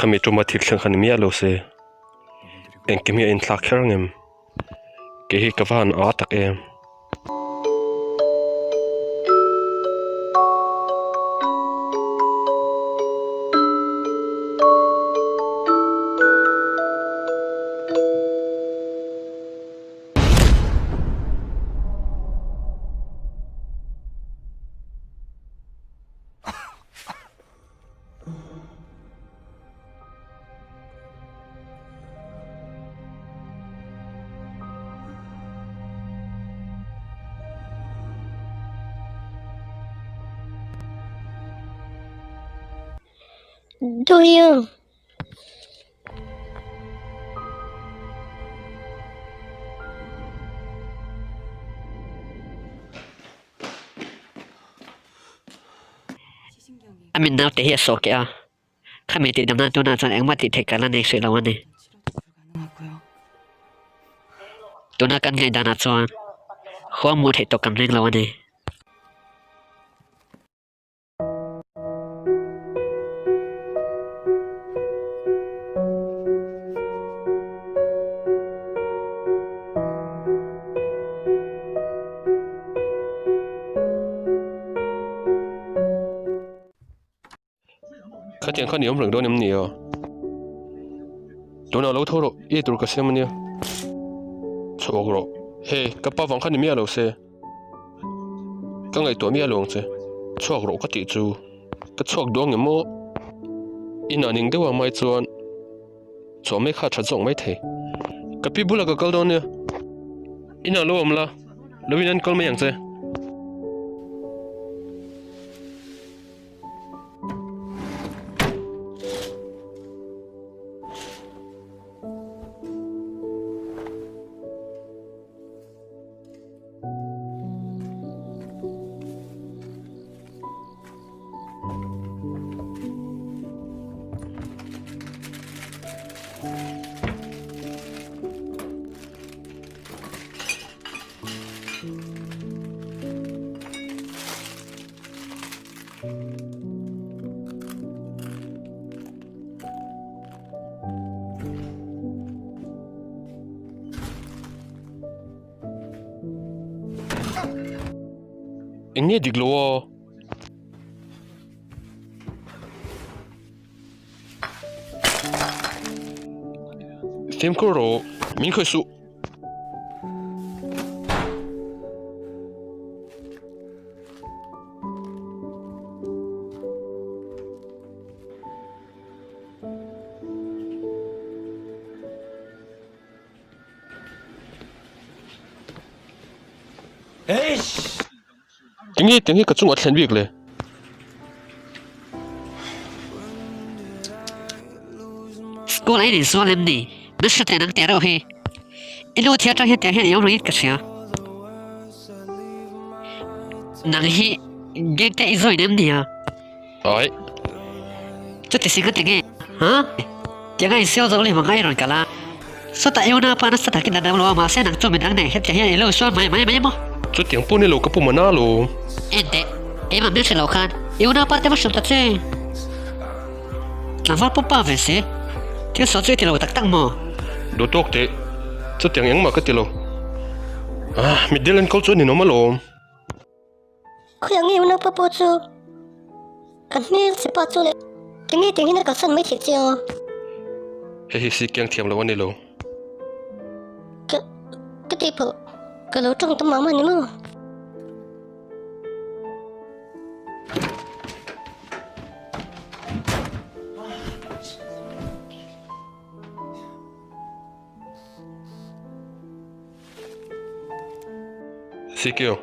khami tuma thik thlang khan mi alo se engke mi in thlak kherangem ke hi kawan a tak em Do you? Amin nào thế so kìa, kami ti dam na tu na chọn anh mất thì thấy cả là này sửa lâu này, tu na căn ngày đàn chọn, khó mua thấy to cầm lên lâu này. khát tiếng khát niệm rừng đôi niệm nhiều chỗ nào lâu thôi rồi ít tuổi cái xem nhiều chọc rồi hey cái bao vàng khát niệm nhiều se cái ngày tuổi nhiều luôn se chọc rồi cái tỷ chú cái chọc đuông em mô in anh nhìn đều mai chuan cho mấy khát chặt rộng mấy thế cái pi bula cái câu đó nè in anh lâu la lâu in anh câu mấyอย่างse anh nghe được lo phim cô rồi mình khởi sự tiếng nghe cái chung ở thành việcเลยSchool ấy thì so lên đi, nó sẽ thành năng tiền đâu he, ilu thiệt trong hiện tại hiện yếu rồi ít cái gì, năng hi, game tại rồi nem đi à, ấy chút thì xin cái tiếng nghe, hả? Tiếng Anh siêu rồi mà ngay rồi cả là, số tại yêu na pa nó sẽ thay cái đàn lo mà sẽ năng cho mình năng này hiện tại hiện ilu so mày mo, chút tiếng phun này lo cái phun mà na lo ente, em mà biết sẽ lâu khan, yêu na pa tema sum ta che, làm phát popa về se. Thiếu số chơi thì lâu tắc tăng mò đồ tốt thế chút tiếng anh mà cái tiền lo à mình đi lên câu chuyện này nó mà lo Kuyang yêu na papochu. Kan mil si pachu le. Kini tiếng hina kasan mấy thiệt chiêu. hey si kiang thiam lo này lo Cái tiệp cái lỗ trong tấm máu mà nhỉ mà. si kiang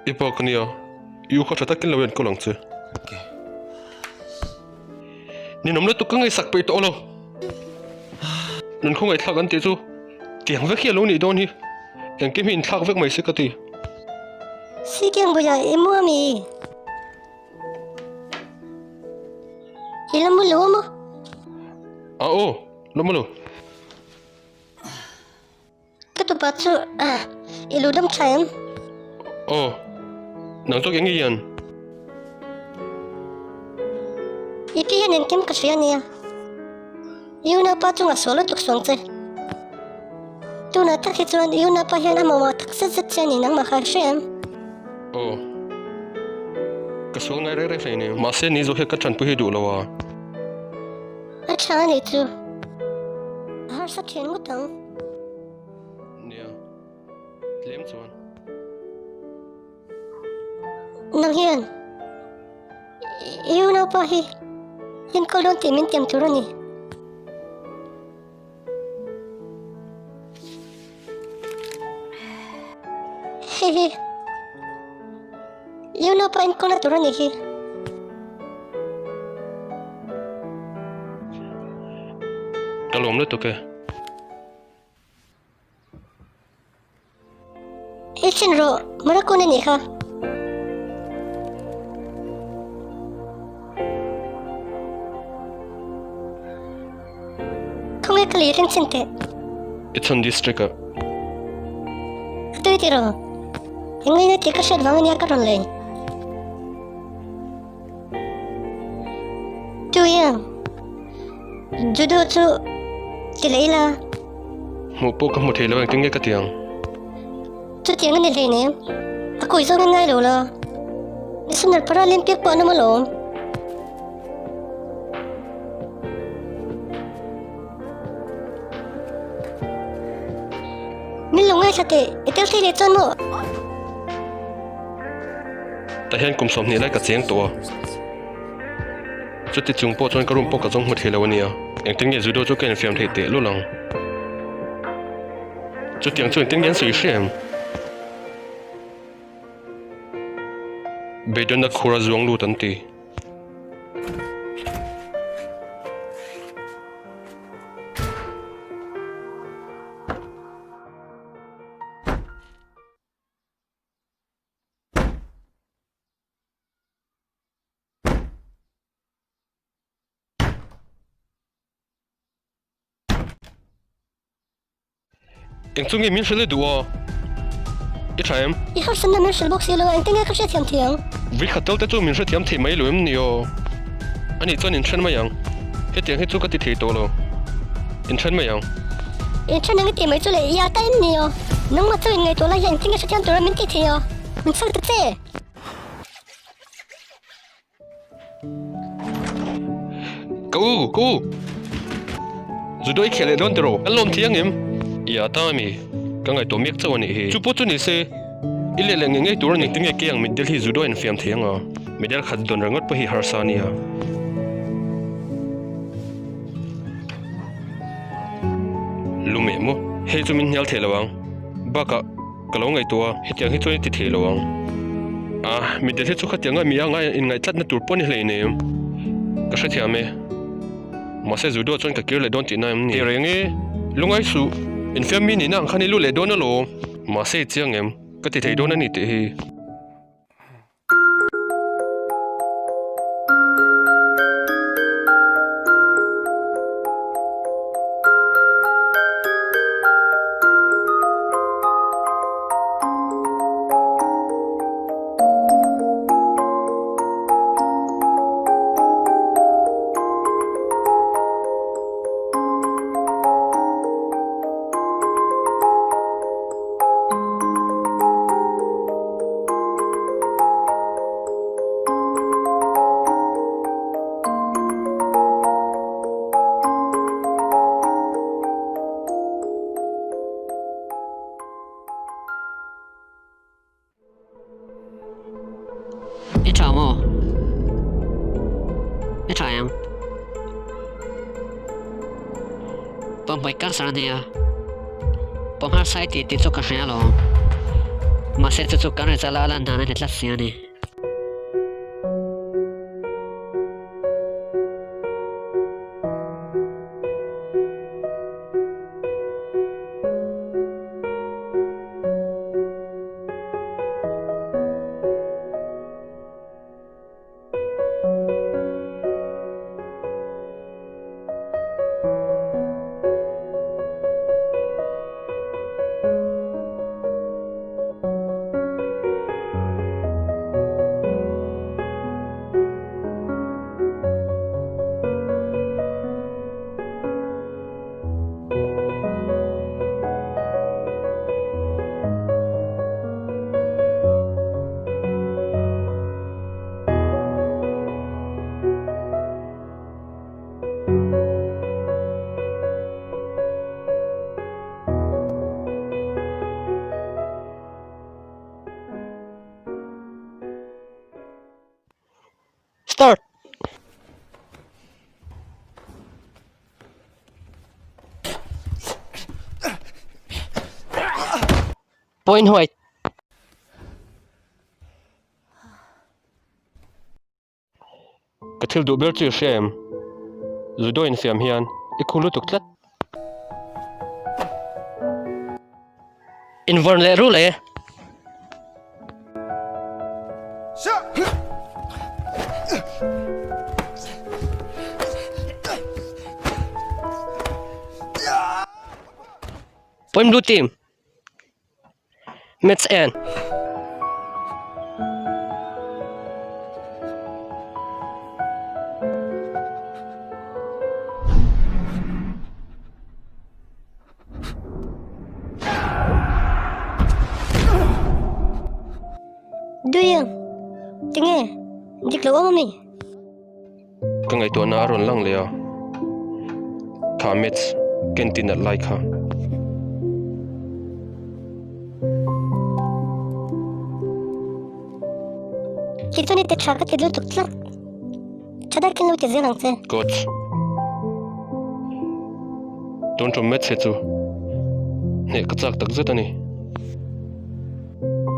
ipo cái này yêu khó thật cái lâu yên câu lòng chưa nên nắm lấy tụi cái ngày sạc bể tổ lo nên không ngày thắc ăn tiêu chú tiếng với kia lâu này đâu nhỉ em kiếm hình thắc với mày sẽ cái gì Si kiang bây giờ em mua mì. Ilan mo luwa mo? à ô lâu mà lo Cái tụi pachu ilu đâm chém. ô nàng cho cái gì vậy Iki yan en kim kasya niya. yêu na pa chunga solo tuk suang che tu na tak hi chuan yêu na pa hian amawa tak zat zat chen in ang ma khai shem oh ka suang ngai re fe ne ma se ni zo he ka chan pu hi du lawa a cha ni chu har sa chen ngu tang nia lem chuan nang hian yêu na pa hi hin ko lon ti min tiam tu ro ni he yêu na pa in ko na tu ro ni hi kalom le to ke ichin ro mara ko ni kha không cái lý riêng sinh tệ it's on district tôi thì rồi những người này thì có sẽ vắng nhà cácron lên tôi judo chu thì lấy là mo po ka mo thela wang tinge ka tiang chu tiếng này lên em à coi sao ngay rồi là xin được Paralympic po ano malo mình lòng ngay sao thế itel thì lấy chân mo ta hian kum som ni lai ka cheng to chu ti chung po chon ka rum po ka jong mo thela wania eng tinge judo chu ken fiam thei te lo lang chu tiang chu tinge sui shem bedon na khura zuang lu tan ti eng chungi min shele duo i thaim i har san na men shel box yelo anh tiếng cái sẽ thiam thiam vi khatel te chu min hre thiam thei mai loem ni o ani chon in thren ma yang he tiang he chu ka ti thei to lo in thren ma yang in chân anh tìm mấy chỗ lấy ya tay nhiều nông mà chơi ngày tối lại anh tiếng cái sẽ thiam tối mình thì thiam mình sao được thế ku judo i khele don tero alom thiang em ya ta mi ka ngai to mek chawani hi chu po chu ni se ile le nge tur ni tinge ke yang middle hi judo en fiam thianga middle khat don rangot pa hi harsania lume mo he chu min nyal thelawang baka kalong ngai to he tiang hi choi ti thelawang middle he chu khatianga mi anga in ngai chat na tur pon hlei ne ka hre thiame ma se judo chon ka kirle don ti na em ni renge lungai su in fiam mi ni na khani lu le don lo ma se chiang em ka ti thei don ani te hi Ít trò mồ ít trò em bông bạch cắt sáng nè bông hát sai thì chụp cái hàng lo mà sẽ chụp cái này ra là nà này lát xíu nè start point white cái thil đủ béo chưa xem rồi đôi anh xem hiền ít khu lúa tục lát invern le rule point blue team match end Duyang, tinggal, dik lo mami. cái ngày tuần nào rồi lăng lìa thả mít kiến tin đặt like ha Kita ni tercakap tidur tu kelak. Cadar kini lu tiada langse. good don't you mít hết chú nè cái chắc tắc rất anh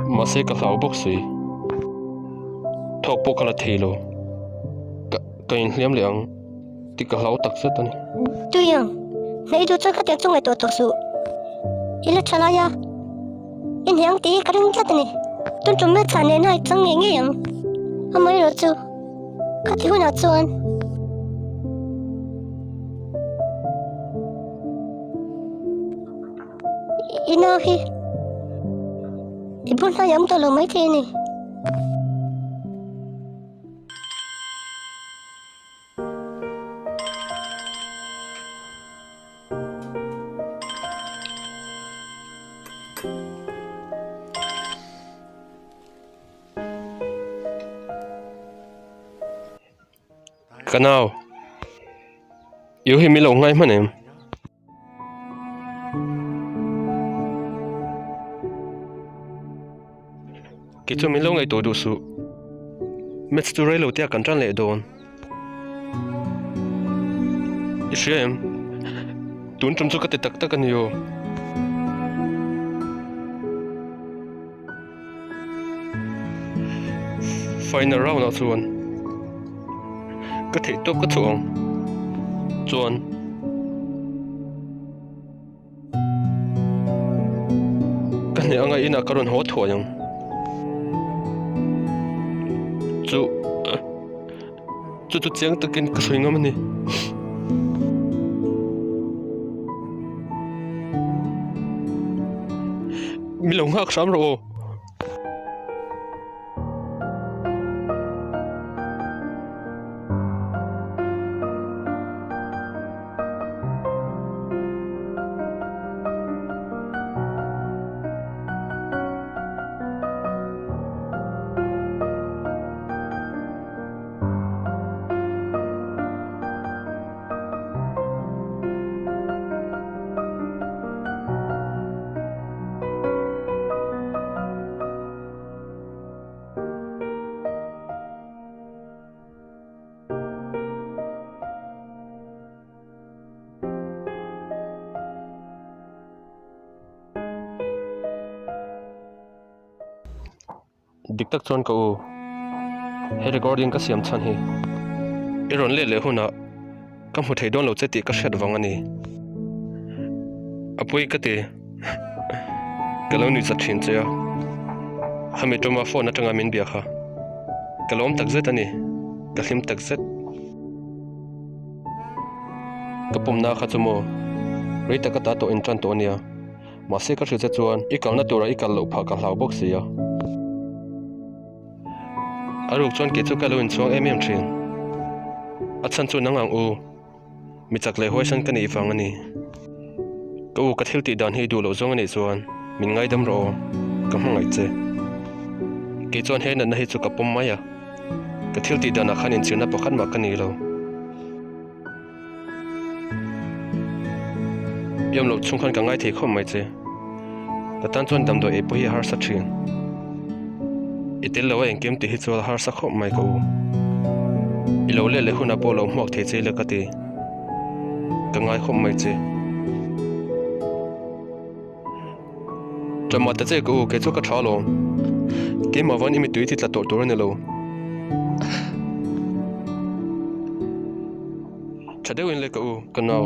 mà sẽ cái thảo bốc xì thọc bốc cái là thề lo cái liam liang thì cái thảo tắc rất anh Duyang, nak itu cakap yang sungai tu su. Ila calaya. Ini yang ti kadang kita ni. Tun cuma sana na itang ngi yang. Amai lo tu. Kati hu na tuan. Inahi. Ibu na yang tu lo mai ti ni. cái nào yếu thì mi lồng ngay mà em cái chỗ mi lồng ngay tổ đủ số mét tu rây lâu tia cẩn thận lệ đồn ý em tuấn trong số cái tắc tắc anh yêu final round nào xuân có thể tốt có chuộng chuồn cái này anh ấy là cái hốt thua nhung chú tiếng tự kinh cái suy nghĩ mình đi mình lòng hắc sắm rồi dik tak chon ko he recording ka siam chan hi iron le huna kam hu thei don lo cheti ka shet wang ani apoi ka te kalon ni chathin che hami toma phone atanga min bia kha kalom tak zet ani kalim tak zet kapum na kha chumo reita ka ta to in tran to ania ma se ka hrize chuan ikal na tura ikal lo pha ka hlau box sia aruk chuan ke chu kalon chuang em thin achan chu nangang u mi chak le hoi san kani fang ani ko ka thil ti dan hi du lo zong ani chuan min ngai dam ro ka hmangai che ke chuan he na hi chu ka pom maya ka thil ti dan a khanin china pakhat ma kani lo yom lo chung khan ka ngai thei khom mai che ta tan chuan dam do e po hi har sa thin itel lo en kem ti hi chu har sa khom mai ko ilo le le huna polo mok the che le ka ti ka ngai khom mai che chama ta che ko ke chu ka thalo ke ma van imi tui ti tla tor tor ne lo chadewin le ka u ka naw